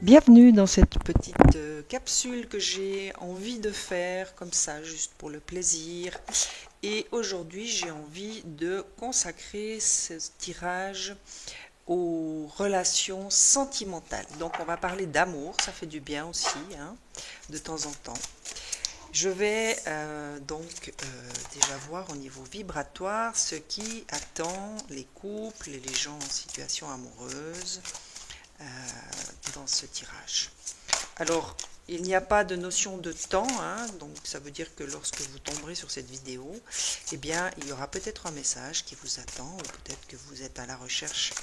Bienvenue dans cette petite capsule que j'ai envie de faire comme ça, juste pour le plaisir. Et aujourd'hui, j'ai envie de consacrer ce tirage aux relations sentimentales. Donc, on va parler d'amour, ça fait du bien aussi, hein, de temps en temps. Je vais déjà voir au niveau vibratoire ce qui attend les couples et les gens en situation amoureuse euh, dans ce tirage. Alors, il n'y a pas de notion de temps, hein, donc ça veut dire que lorsque vous tomberez sur cette vidéo, eh bien, il y aura peut-être un message qui vous attend, ou peut-être que vous êtes à la recherche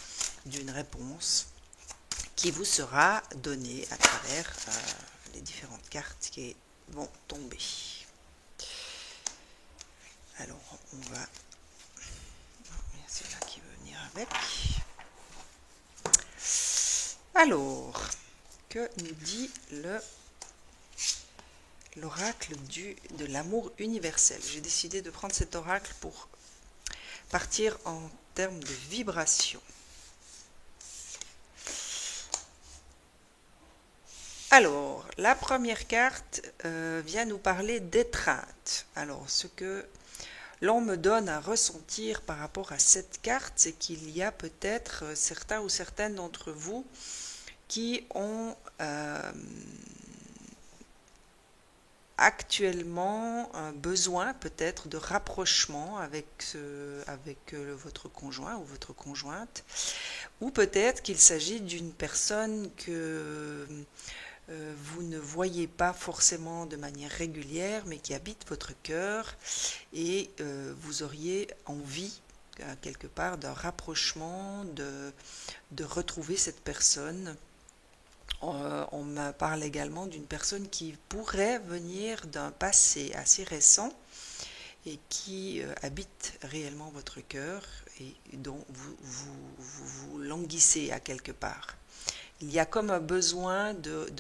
d'une réponse qui vous sera donnée à travers les différentes cartes qui vont tomber. Alors, on va... C'est là qui veut venir avec. Alors, que nous dit l'oracle de l'amour universel? J'ai décidé de prendre cet oracle pour partir en termes de vibration. Alors, la première carte vient nous parler d'étreinte. Alors, ce que l'on me donne à ressentir par rapport à cette carte, c'est qu'il y a peut-être certains ou certaines d'entre vous qui ont actuellement un besoin peut-être de rapprochement avec votre conjoint ou votre conjointe, ou peut-être qu'il s'agit d'une personne que vous ne voyez pas forcément de manière régulière, mais qui habite votre cœur, et vous auriez envie quelque part d'un rapprochement, de retrouver cette personne. On me parle également d'une personne qui pourrait venir d'un passé assez récent et qui habite réellement votre cœur et dont vous languissez à quelque part. Il y a comme un besoin de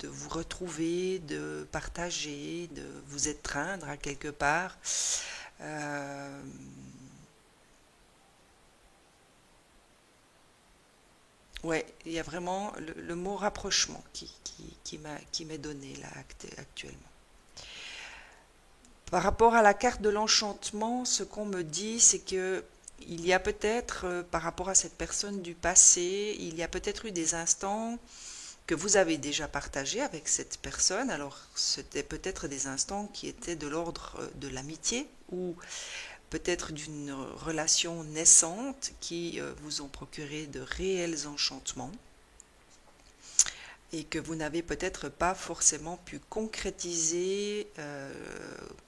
vous retrouver, de partager, de vous étreindre à quelque part. Ouais, il y a vraiment le mot rapprochement qui m'est donné là actuellement. Par rapport à la carte de l'enchantement, ce qu'on me dit, c'est que il y a peut-être, par rapport à cette personne du passé, il y a peut-être eu des instants que vous avez déjà partagés avec cette personne. Alors, c'était peut-être des instants qui étaient de l'ordre de l'amitié ou peut-être d'une relation naissante qui vous ont procuré de réels enchantements et que vous n'avez peut-être pas forcément pu concrétiser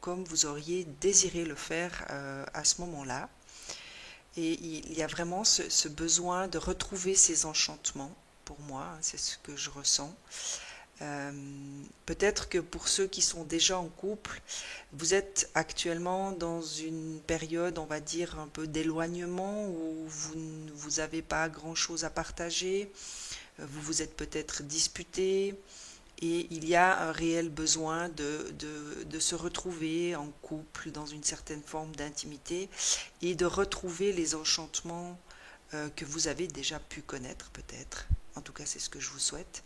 comme vous auriez désiré le faire à ce moment-là. Et il y a vraiment ce besoin de retrouver ces enchantements, pour moi, c'est ce que je ressens. Peut-être que pour ceux qui sont déjà en couple, vous êtes actuellement dans une période, on va dire, un peu d'éloignement où vous n'avez pas grand-chose à partager, vous vous êtes peut-être disputé et il y a un réel besoin de se retrouver en couple dans une certaine forme d'intimité et de retrouver les enchantements que vous avez déjà pu connaître peut-être. En tout cas, c'est ce que je vous souhaite.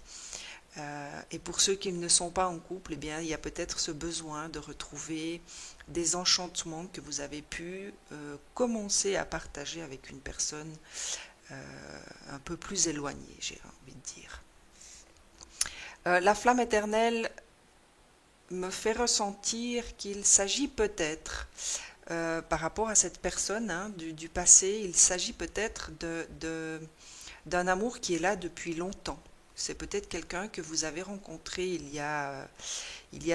Et pour ceux qui ne sont pas en couple, eh bien, il y a peut-être ce besoin de retrouver des enchantements que vous avez pu commencer à partager avec une personne un peu plus éloignée, j'ai envie de dire. La flamme éternelle me fait ressentir qu'il s'agit peut-être, par rapport à cette personne hein, du passé, il s'agit peut-être d'un amour qui est là depuis longtemps. C'est peut-être quelqu'un que vous avez rencontré il y a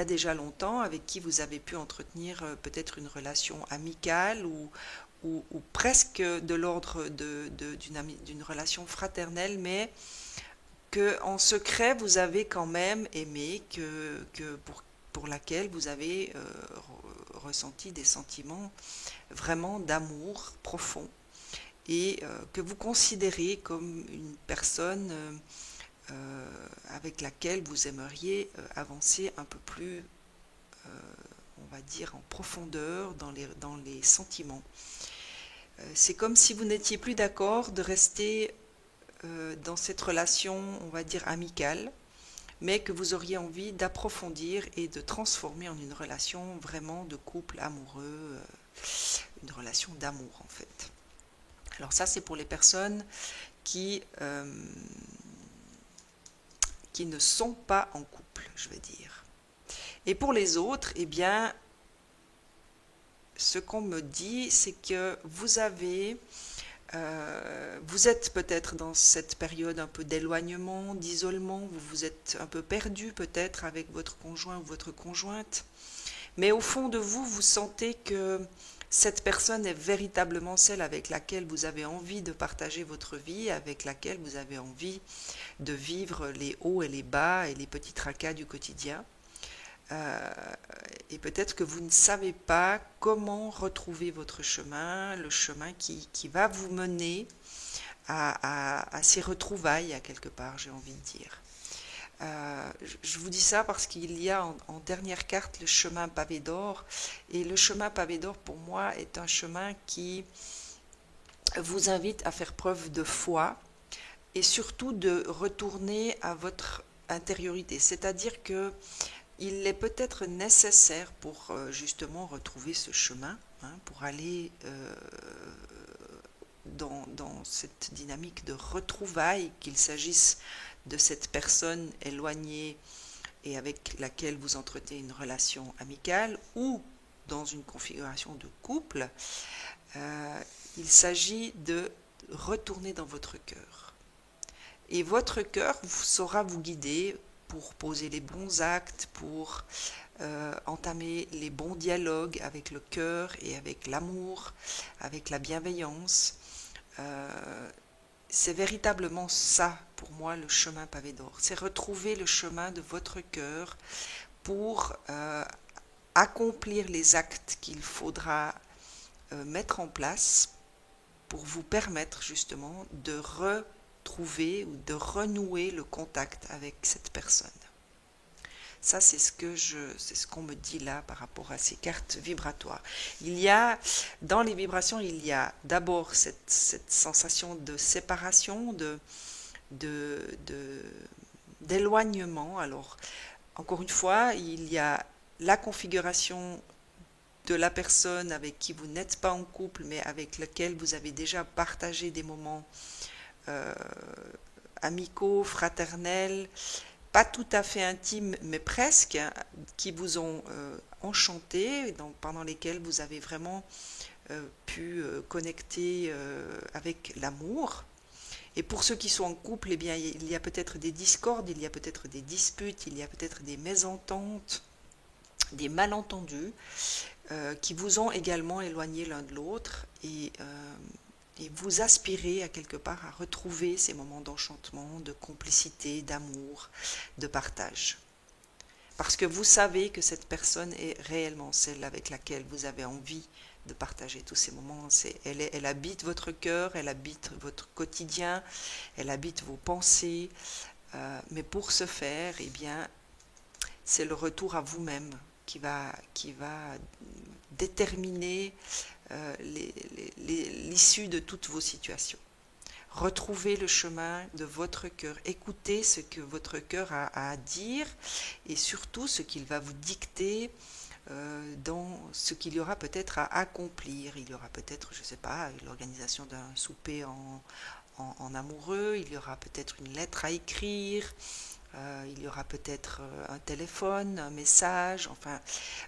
déjà longtemps, avec qui vous avez pu entretenir peut-être une relation amicale ou presque de l'ordre d'une relation fraternelle, mais que en secret vous avez quand même aimé, pour laquelle vous avez ressenti des sentiments vraiment d'amour profond et que vous considérez comme une personne avec laquelle vous aimeriez avancer un peu plus, on va dire, en profondeur dans les sentiments. C'est comme si vous n'étiez plus d'accord de rester dans cette relation, on va dire amicale, mais que vous auriez envie d'approfondir et de transformer en une relation vraiment de couple amoureux, une relation d'amour en fait. Alors ça, c'est pour les personnes qui ne sont pas en couple, je veux dire. Et pour les autres, eh bien, ce qu'on me dit, c'est que vous êtes peut-être dans cette période un peu d'éloignement, d'isolement, vous vous êtes un peu perdu peut-être avec votre conjoint ou votre conjointe, mais au fond de vous, vous sentez que cette personne est véritablement celle avec laquelle vous avez envie de partager votre vie, avec laquelle vous avez envie de vivre les hauts et les bas et les petits tracas du quotidien. Et peut-être que vous ne savez pas comment retrouver votre chemin, le chemin qui va vous mener à ces retrouvailles, à quelque part, j'ai envie de dire. Je vous dis ça parce qu'il y a en dernière carte le chemin pavé d'or. Et le chemin pavé d'or, pour moi, est un chemin qui vous invite à faire preuve de foi et surtout de retourner à votre intériorité. C'est-à-dire que il est peut-être nécessaire pour justement retrouver ce chemin, pour aller dans cette dynamique de retrouvailles, qu'il s'agisse de cette personne éloignée et avec laquelle vous entretenez une relation amicale ou dans une configuration de couple, il s'agit de retourner dans votre cœur. Et votre cœur saura vous guider pour poser les bons actes, pour entamer les bons dialogues avec le cœur et avec l'amour, avec la bienveillance. C'est véritablement ça, pour moi, le chemin pavé d'or. C'est retrouver le chemin de votre cœur pour accomplir les actes qu'il faudra mettre en place pour vous permettre justement de retrouver ou de renouer le contact avec cette personne. Ça, c'est ce qu'on me dit là par rapport à ces cartes vibratoires. Dans les vibrations, il y a d'abord cette sensation de séparation, d'éloignement. Alors, encore une fois, il y a la configuration de la personne avec qui vous n'êtes pas en couple, mais avec laquelle vous avez déjà partagé des moments amicaux, fraternels, pas tout à fait intimes, mais presque, qui vous ont enchanté, pendant lesquels vous avez vraiment pu connecter avec l'amour. Et pour ceux qui sont en couple, eh bien, il y a peut-être des discordes, il y a peut-être des disputes, il y a peut-être des mésententes, des malentendus qui vous ont également éloigné l'un de l'autre et vous aspirez à quelque part à retrouver ces moments d'enchantement, de complicité, d'amour, de partage. Parce que vous savez que cette personne est réellement celle avec laquelle vous avez envie de partager tous ces moments. Elle habite votre cœur, elle habite votre quotidien, elle habite vos pensées. Mais pour ce faire, eh bien, c'est le retour à vous-même qui va déterminer l'issue de toutes vos situations. Retrouvez le chemin de votre cœur, écoutez ce que votre cœur a à dire et surtout ce qu'il va vous dicter dans ce qu'il y aura peut-être à accomplir. Il y aura peut-être, je ne sais pas, l'organisation d'un souper en amoureux, il y aura peut-être une lettre à écrire, il y aura peut-être un téléphone, un message, enfin,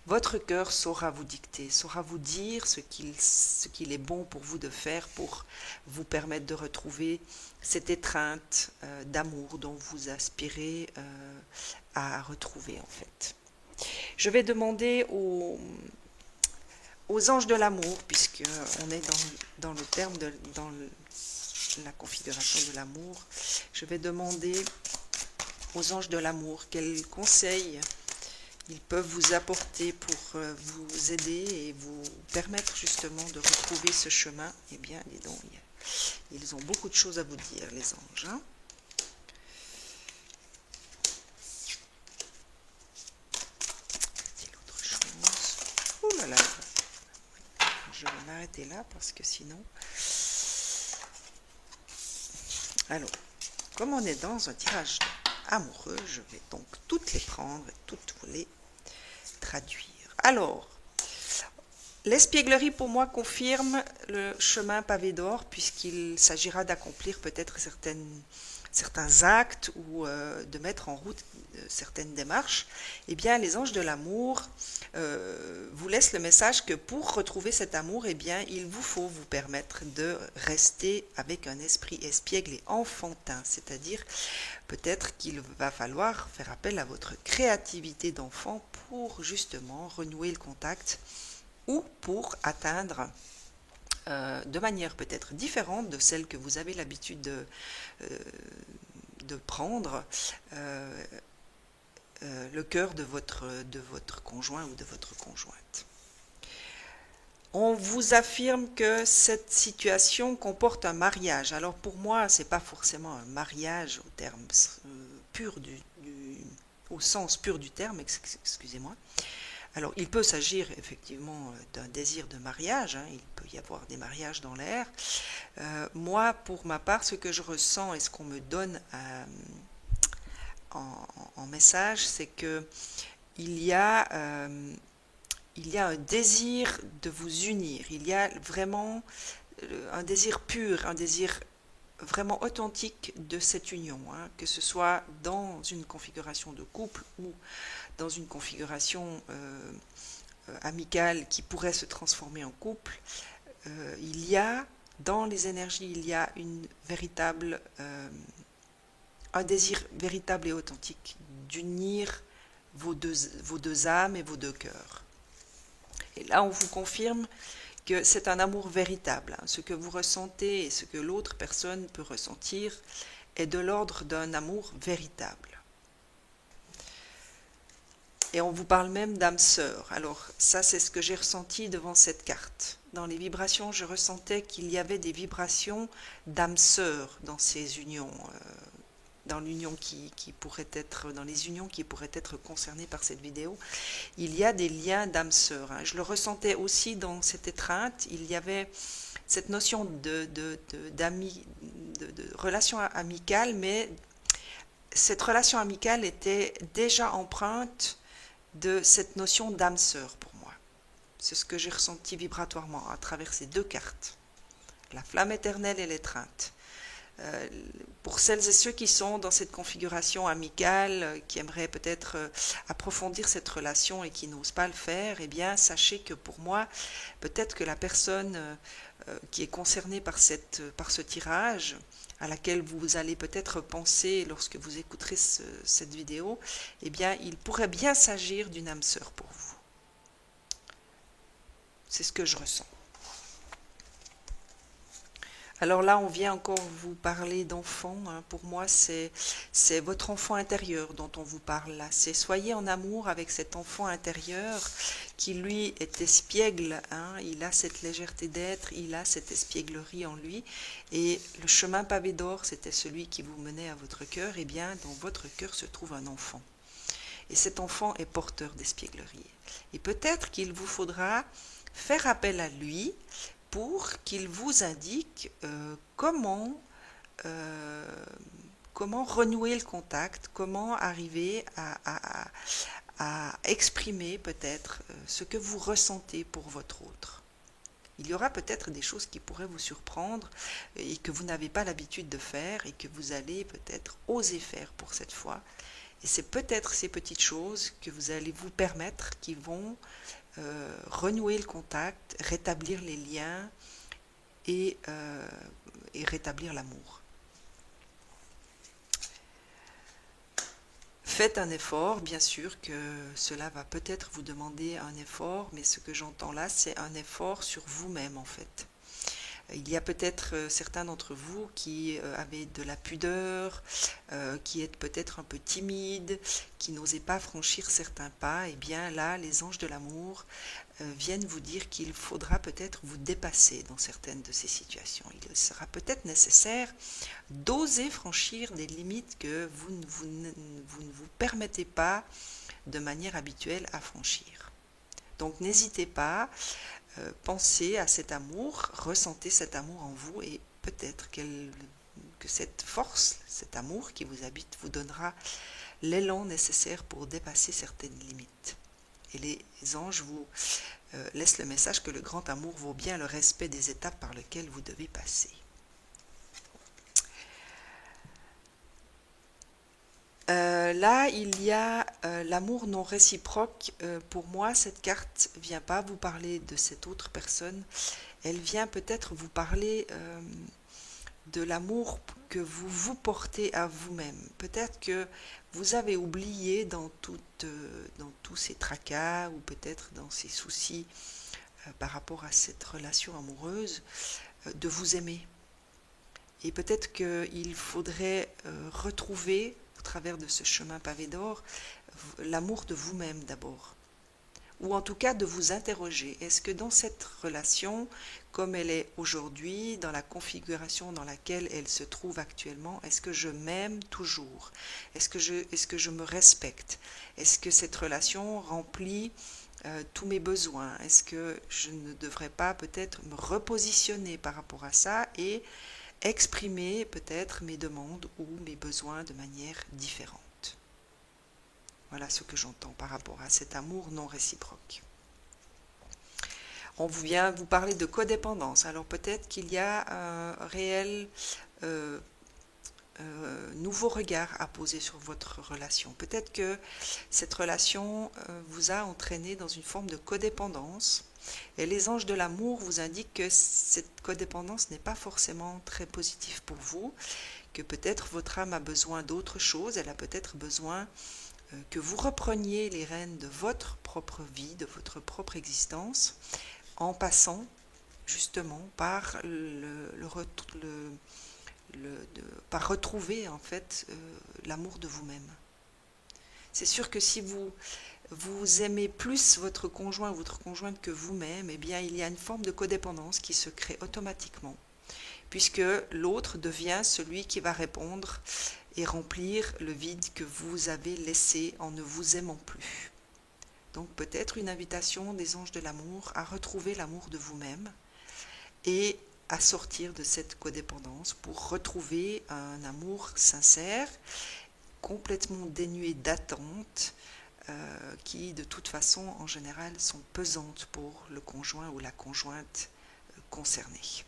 votre cœur saura vous dicter, saura vous dire ce qu'il est bon pour vous de faire pour vous permettre de retrouver cette étreinte d'amour dont vous aspirez à retrouver en fait. Je vais demander aux anges de l'amour, puisque on est dans le terme dans la configuration de l'amour, je vais demander aux anges de l'amour quels conseils ils peuvent vous apporter pour vous aider et vous permettre justement de retrouver ce chemin. Eh bien, dis donc, ils ont beaucoup de choses à vous dire, les anges. Hein. C'est l'autre chose. Ouh là là. Je vais m'arrêter là parce que sinon... Alors, comme on est dans un tirage amoureux, je vais donc toutes les prendre et toutes vous les traduire. Alors, l'espièglerie pour moi confirme le chemin pavé d'or puisqu'il s'agira d'accomplir peut-être certains actes ou de mettre en route certaines démarches. Eh bien, les anges de l'amour vous laissent le message que pour retrouver cet amour, eh bien, il vous faut vous permettre de rester avec un esprit espiègle et enfantin, c'est-à-dire peut-être qu'il va falloir faire appel à votre créativité d'enfant pour justement renouer le contact ou pour atteindre de manière peut-être différente de celle que vous avez l'habitude de prendre le cœur de votre conjoint ou de votre conjointe. On vous affirme que cette situation comporte un mariage. Alors pour moi, ce n'est pas forcément un mariage au terme pur au sens pur du terme, excusez-moi. Alors, il peut s'agir effectivement d'un désir de mariage, hein, il peut y avoir des mariages dans l'air. Moi, pour ma part, ce que je ressens et ce qu'on me donne en message, c'est que il y a un désir de vous unir, il y a vraiment un désir pur, un désir vraiment authentique de cette union, hein, que ce soit dans une configuration de couple ou dans une configuration amicale qui pourrait se transformer en couple, il y a dans les énergies, il y a un désir véritable et authentique d'unir vos deux âmes et vos deux cœurs. Et là, on vous confirme que c'est un amour véritable. Hein. Ce que vous ressentez et ce que l'autre personne peut ressentir est de l'ordre d'un amour véritable. Et on vous parle même d'âme sœur. Alors ça, c'est ce que j'ai ressenti devant cette carte. Dans les vibrations, je ressentais qu'il y avait des vibrations d'âme sœur dans ces unions, dans l'union qui pourrait être, dans les unions qui pourraient être concernées par cette vidéo. Il y a des liens d'âme sœur. Hein. Je le ressentais aussi dans cette étreinte. Il y avait cette notion de relation amicale, mais cette relation amicale était déjà empreinte de cette notion d'âme sœur pour moi. C'est ce que j'ai ressenti vibratoirement à travers ces deux cartes, la flamme éternelle et l'étreinte. Pour celles et ceux qui sont dans cette configuration amicale, qui aimeraient peut-être approfondir cette relation et qui n'osent pas le faire, eh bien sachez que pour moi, peut-être que la personne qui est concernée par ce tirage, à laquelle vous allez peut-être penser lorsque vous écouterez cette vidéo, eh bien, il pourrait bien s'agir d'une âme sœur pour vous. C'est ce que je ressens. Alors là, on vient encore vous parler d'enfant. Hein. Pour moi, c'est votre enfant intérieur dont on vous parle là. C'est soyez en amour avec cet enfant intérieur qui, lui, est espiègle. Hein. Il a cette légèreté d'être, il a cette espièglerie en lui. Et le chemin pavé d'or, c'était celui qui vous menait à votre cœur. Eh bien, dans votre cœur se trouve un enfant. Et cet enfant est porteur d'espièglerie. Et peut-être qu'il vous faudra faire appel à lui pour qu'il vous indique comment renouer le contact, comment arriver à exprimer peut-être ce que vous ressentez pour votre autre. Il y aura peut-être des choses qui pourraient vous surprendre et que vous n'avez pas l'habitude de faire et que vous allez peut-être oser faire pour cette fois. Et c'est peut-être ces petites choses que vous allez vous permettre qui vont renouer le contact, rétablir les liens et rétablir l'amour. Faites un effort, bien sûr que cela va peut-être vous demander un effort, mais ce que j'entends là, c'est un effort sur vous-même en fait. Il y a peut-être certains d'entre vous qui avaient de la pudeur, qui êtes peut-être un peu timide, qui n'osez pas franchir certains pas. Et bien là, les anges de l'amour viennent vous dire qu'il faudra peut-être vous dépasser dans certaines de ces situations. Il sera peut-être nécessaire d'oser franchir des limites que vous ne vous permettez pas de manière habituelle à franchir. Donc n'hésitez pas. Pensez à cet amour, ressentez cet amour en vous et peut-être que cette force, cet amour qui vous habite vous donnera l'élan nécessaire pour dépasser certaines limites. Et les anges vous laissent le message que le grand amour vaut bien le respect des étapes par lesquelles vous devez passer. Là, il y a l'amour non réciproque. Pour moi, cette carte ne vient pas vous parler de cette autre personne. Elle vient peut-être vous parler de l'amour que vous vous portez à vous-même. Peut-être que vous avez oublié dans tous ces tracas ou peut-être dans ces soucis par rapport à cette relation amoureuse, de vous aimer. Et peut-être qu'il faudrait retrouver, au travers de ce chemin pavé d'or, l'amour de vous-même d'abord. Ou en tout cas de vous interroger, est-ce que dans cette relation, comme elle est aujourd'hui, dans la configuration dans laquelle elle se trouve actuellement, est-ce que je m'aime toujours? Est-ce que je me respecte? Est-ce que cette relation remplit tous mes besoins? Est-ce que je ne devrais pas peut-être me repositionner par rapport à ça et exprimer peut-être mes demandes ou mes besoins de manière différente? Voilà ce que j'entends par rapport à cet amour non réciproque. On vient vous parler de codépendance. Alors peut-être qu'il y a un réel nouveau regard à poser sur votre relation. Peut-être que cette relation vous a entraîné dans une forme de codépendance. Et les anges de l'amour vous indiquent que cette codépendance n'est pas forcément très positive pour vous, que peut-être votre âme a besoin d'autre chose, elle a peut-être besoin que vous repreniez les rênes de votre propre vie, de votre propre existence, en passant justement par par retrouver en fait l'amour de vous-même. C'est sûr que si vous aimez plus votre conjoint ou votre conjointe que vous-même, eh bien il y a une forme de codépendance qui se crée automatiquement, puisque l'autre devient celui qui va répondre et remplir le vide que vous avez laissé en ne vous aimant plus. Donc peut-être une invitation des anges de l'amour à retrouver l'amour de vous-même et à sortir de cette codépendance pour retrouver un amour sincère, complètement dénué d'attentes, qui de toute façon en général sont pesantes pour le conjoint ou la conjointe concernée.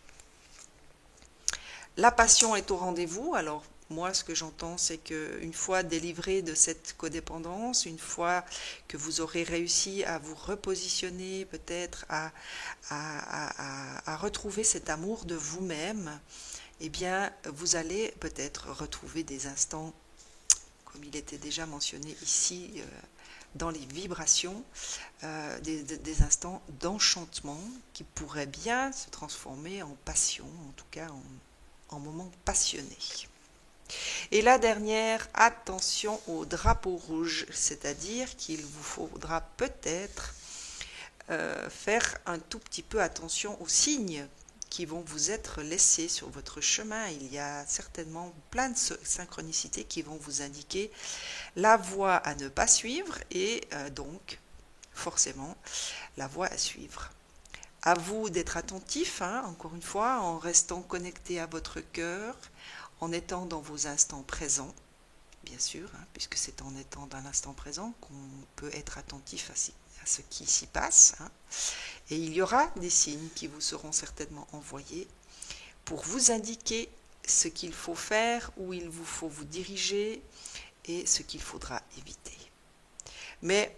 La passion est au rendez-vous. Alors moi, ce que j'entends, c'est qu'une fois délivré de cette codépendance, une fois que vous aurez réussi à vous repositionner, peut-être à retrouver cet amour de vous-même, eh bien, vous allez peut-être retrouver des instants, comme il était déjà mentionné ici, dans les vibrations, des instants d'enchantement qui pourraient bien se transformer en passion, en tout cas en moments passionnés. Et la dernière, attention au drapeau rouge, c'est-à-dire qu'il vous faudra peut-être faire un tout petit peu attention aux signes qui vont vous être laissés sur votre chemin. Il y a certainement plein de synchronicités qui vont vous indiquer la voie à ne pas suivre et donc forcément la voie à suivre. À vous d'être attentif, encore une fois, en restant connecté à votre cœur, en étant dans vos instants présents, bien sûr, puisque c'est en étant dans l'instant présent qu'on peut être attentif à ce qui s'y passe. Et il y aura des signes qui vous seront certainement envoyés pour vous indiquer ce qu'il faut faire, où il vous faut vous diriger et ce qu'il faudra éviter. Mais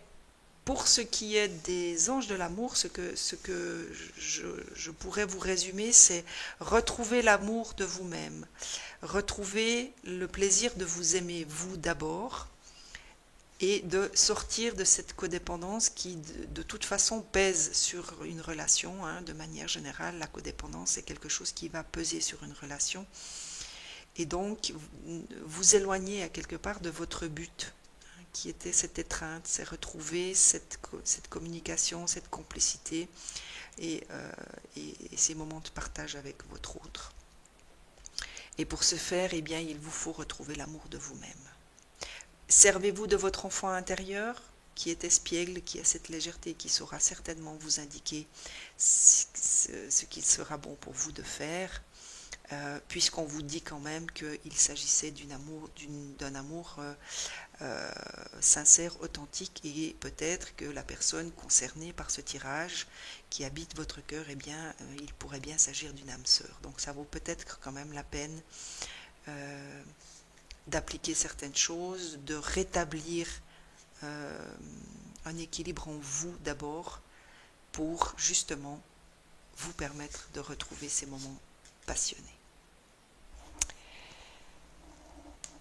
pour ce qui est des anges de l'amour, ce que je pourrais vous résumer, c'est retrouver l'amour de vous-même, retrouver le plaisir de vous aimer vous d'abord et de sortir de cette codépendance qui de toute façon pèse sur une relation. De manière générale, la codépendance est quelque chose qui va peser sur une relation et donc vous éloigner à quelque part de votre but, qui était cette étreinte, c'est retrouver cette communication, cette complicité et ces moments de partage avec votre autre. Et pour ce faire, eh bien, il vous faut retrouver l'amour de vous-même. Servez-vous de votre enfant intérieur, qui est espiègle, qui a cette légèreté, qui saura certainement vous indiquer ce qu'il sera bon pour vous de faire. puisqu'on vous dit quand même qu'il s'agissait d'un amour sincère, authentique, et peut-être que la personne concernée par ce tirage qui habite votre cœur, eh bien, il pourrait bien s'agir d'une âme sœur. Donc ça vaut peut-être quand même la peine d'appliquer certaines choses, de rétablir un équilibre en vous d'abord, pour justement vous permettre de retrouver ces moments passionnés.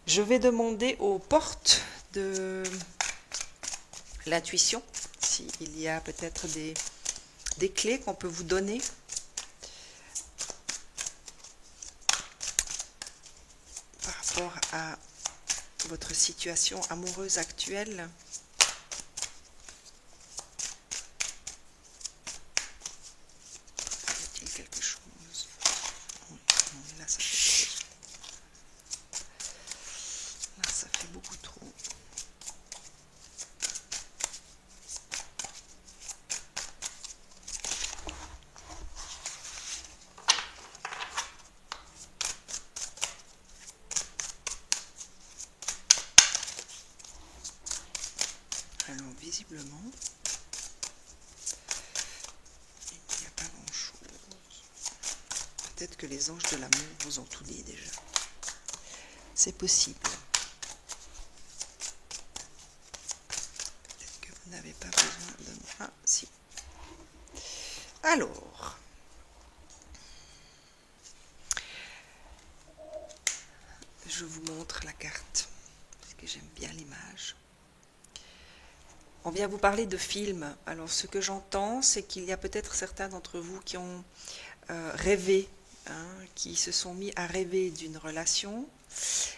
Je vais demander aux portes de l'intuition s'il y a peut-être des clés qu'on peut vous donner par rapport à votre situation amoureuse actuelle. Y a-t-il quelque chose? Oui, là ça fait trop. Là ça fait beaucoup trop. Alors visiblement, il n'y a pas grand-chose. Peut-être que les anges de l'amour vous ont tout dit déjà. C'est possible. Peut-être que vous n'avez pas besoin de... Ah, si. Alors, je vous montre la carte, parce que j'aime bien l'image. On vient vous parler de films. Alors, ce que j'entends, c'est qu'il y a peut-être certains d'entre vous qui ont rêvé, qui se sont mis à rêver d'une relation,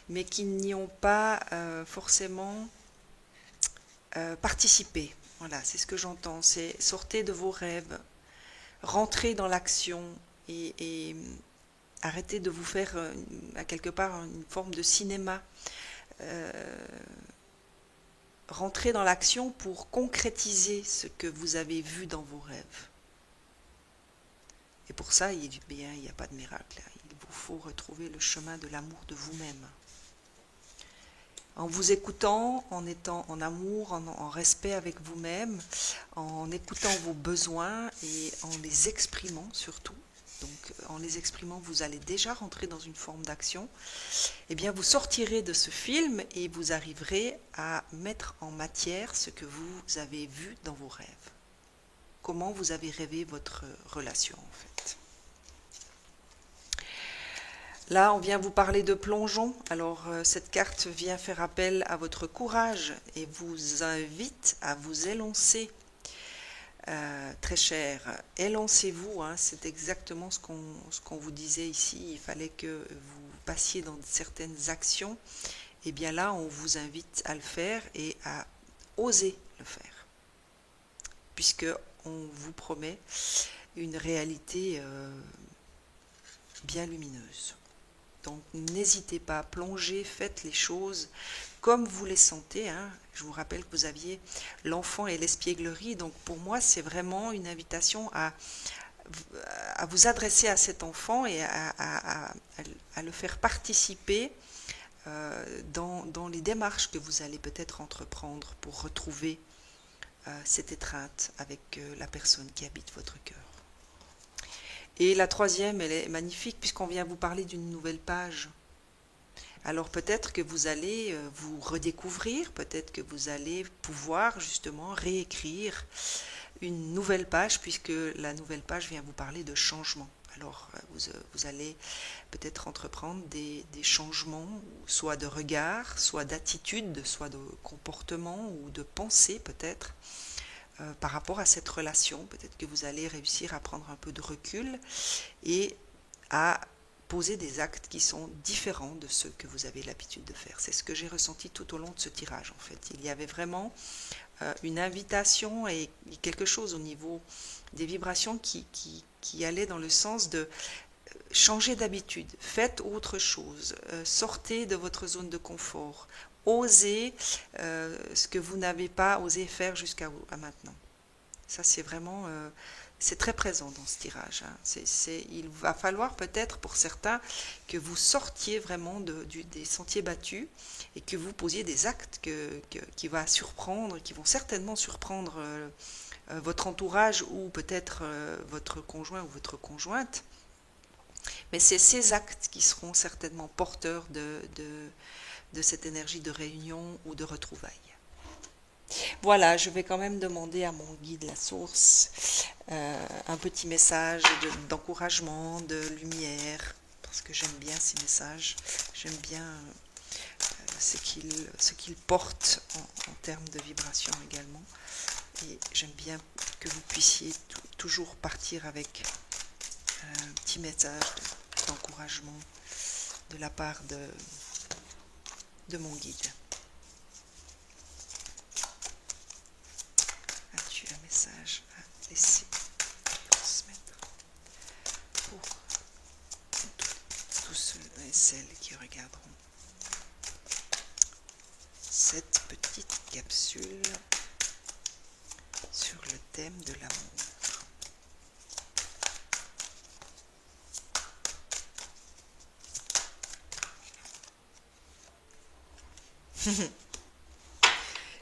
mais qui n'y ont pas forcément participé. Voilà, c'est ce que j'entends. C'est sortez de vos rêves, rentrez dans l'action et arrêtez de vous faire à quelque part une forme de cinéma. Rentrez dans l'action pour concrétiser ce que vous avez vu dans vos rêves. Et pour ça, il n'y a pas de miracle. Il vous faut retrouver le chemin de l'amour de vous-même. En vous écoutant, en étant en amour, en respect avec vous-même, en écoutant vos besoins et en les exprimant surtout. Donc en les exprimant, vous allez déjà rentrer dans une forme d'action. Eh bien, vous sortirez de ce film et vous arriverez à mettre en matière ce que vous avez vu dans vos rêves. Comment vous avez rêvé votre relation en fait. Là, on vient vous parler de plongeon. Alors, cette carte vient faire appel à votre courage et vous invite à vous élancer. Très cher, élancez-vous, c'est exactement ce qu'on vous disait ici. Il fallait que vous passiez dans certaines actions. Et bien là, on vous invite à le faire et à oser le faire. Puisque on vous promet une réalité bien lumineuse. Donc n'hésitez pas à plonger, faites les choses comme vous les sentez. Je vous rappelle que vous aviez l'enfant et l'espièglerie. Donc pour moi, c'est vraiment une invitation à vous adresser à cet enfant et à le faire participer dans les démarches que vous allez peut-être entreprendre pour retrouver cette étreinte avec la personne qui habite votre cœur. Et la troisième, elle est magnifique puisqu'on vient vous parler d'une nouvelle page. Alors peut-être que vous allez vous redécouvrir, peut-être que vous allez pouvoir justement réécrire une nouvelle page puisque la nouvelle page vient vous parler de changement. Alors vous allez peut-être entreprendre des changements, soit de regard, soit d'attitude, soit de comportement ou de pensée peut-être. Par rapport à cette relation, peut-être que vous allez réussir à prendre un peu de recul et à poser des actes qui sont différents de ceux que vous avez l'habitude de faire. C'est ce que j'ai ressenti tout au long de ce tirage en fait. Il y avait vraiment une invitation et quelque chose au niveau des vibrations qui allait dans le sens de changer d'habitude, faites autre chose, sortez de votre zone de confort. Osez ce que vous n'avez pas osé faire jusqu'à maintenant. Ça, c'est vraiment c'est très présent dans ce tirage. Hein. Il va falloir peut-être pour certains que vous sortiez vraiment des sentiers battus et que vous posiez des actes qui vont surprendre, qui vont certainement surprendre votre entourage ou peut-être votre conjoint ou votre conjointe. Mais c'est ces actes qui seront certainement porteurs de cette énergie de réunion ou de retrouvailles. Voilà, je vais quand même demander à mon guide la source un petit message d'encouragement, de lumière, parce que j'aime bien ces messages, j'aime bien ce qu'ils portent en termes de vibration également, et j'aime bien que vous puissiez toujours partir avec un petit message d'encouragement de la part de mon guide. As-tu un message à laisser transmettre pour tous ceux et celles qui regarderont cette petite capsule sur le thème de l'amour?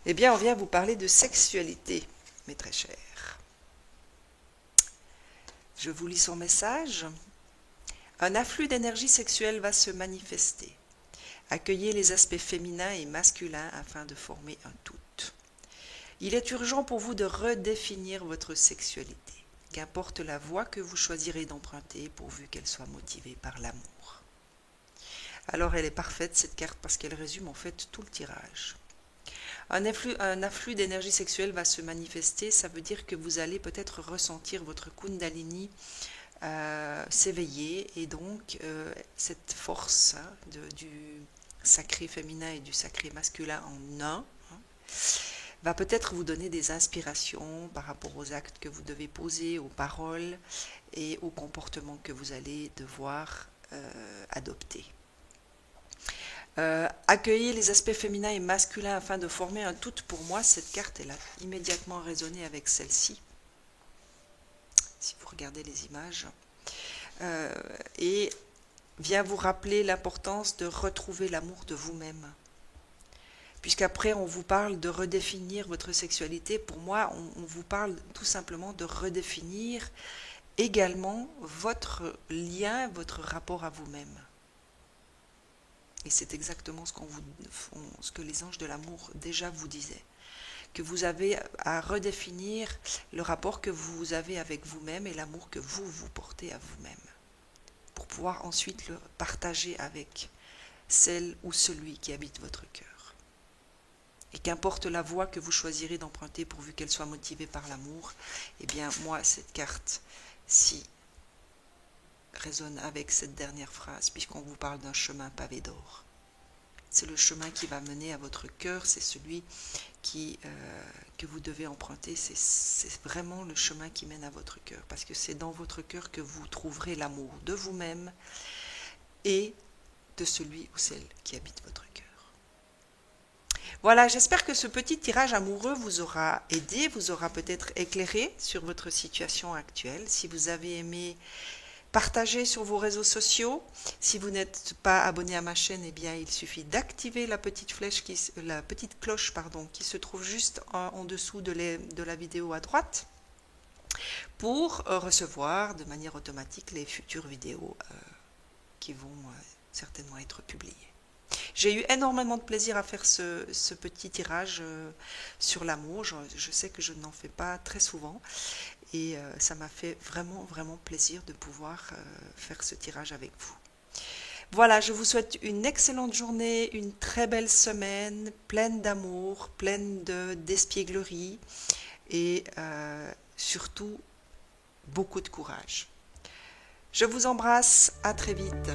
Eh bien, on vient vous parler de sexualité, mes très chers. Je vous lis son message. Un afflux d'énergie sexuelle va se manifester. Accueillez les aspects féminins et masculins afin de former un tout. Il est urgent pour vous de redéfinir votre sexualité. Qu'importe la voie que vous choisirez d'emprunter, pourvu qu'elle soit motivée par l'amour. Alors elle est parfaite cette carte parce qu'elle résume en fait tout le tirage. Un afflux d'énergie sexuelle va se manifester, ça veut dire que vous allez peut-être ressentir votre Kundalini s'éveiller et donc cette force du sacré féminin et du sacré masculin en un va peut-être vous donner des inspirations par rapport aux actes que vous devez poser, aux paroles et aux comportements que vous allez devoir adopter. Accueillir les aspects féminins et masculins afin de former un tout, pour moi, cette carte, elle a immédiatement résonné avec celle-ci. Si vous regardez les images. Et vient vous rappeler l'importance de retrouver l'amour de vous-même. Puisqu'après, on vous parle de redéfinir votre sexualité. Pour moi, on vous parle tout simplement de redéfinir également votre lien, votre rapport à vous-même. Et c'est exactement ce que les anges de l'amour déjà vous disaient. Que vous avez à redéfinir le rapport que vous avez avec vous-même et l'amour que vous portez à vous-même. Pour pouvoir ensuite le partager avec celle ou celui qui habite votre cœur. Et qu'importe la voie que vous choisirez d'emprunter pourvu qu'elle soit motivée par l'amour, eh bien moi cette carte-ci résonne avec cette dernière phrase, puisqu'on vous parle d'un chemin pavé d'or. C'est le chemin qui va mener à votre cœur, c'est celui que vous devez emprunter, c'est vraiment le chemin qui mène à votre cœur, parce que c'est dans votre cœur que vous trouverez l'amour de vous-même et de celui ou celle qui habite votre cœur. Voilà, j'espère que ce petit tirage amoureux vous aura aidé, vous aura peut-être éclairé sur votre situation actuelle. Si vous avez aimé, partagez sur vos réseaux sociaux. Si vous n'êtes pas abonné à ma chaîne, eh bien, il suffit d'activer la petite cloche qui se trouve juste en dessous de la vidéo à droite pour recevoir de manière automatique les futures vidéos qui vont certainement être publiées. J'ai eu énormément de plaisir à faire ce petit tirage sur l'amour. Je sais que je n'en fais pas très souvent et ça m'a fait vraiment, vraiment plaisir de pouvoir faire ce tirage avec vous. Voilà, je vous souhaite une excellente journée, une très belle semaine, pleine d'amour, pleine d'espièglerie et surtout beaucoup de courage. Je vous embrasse, à très vite.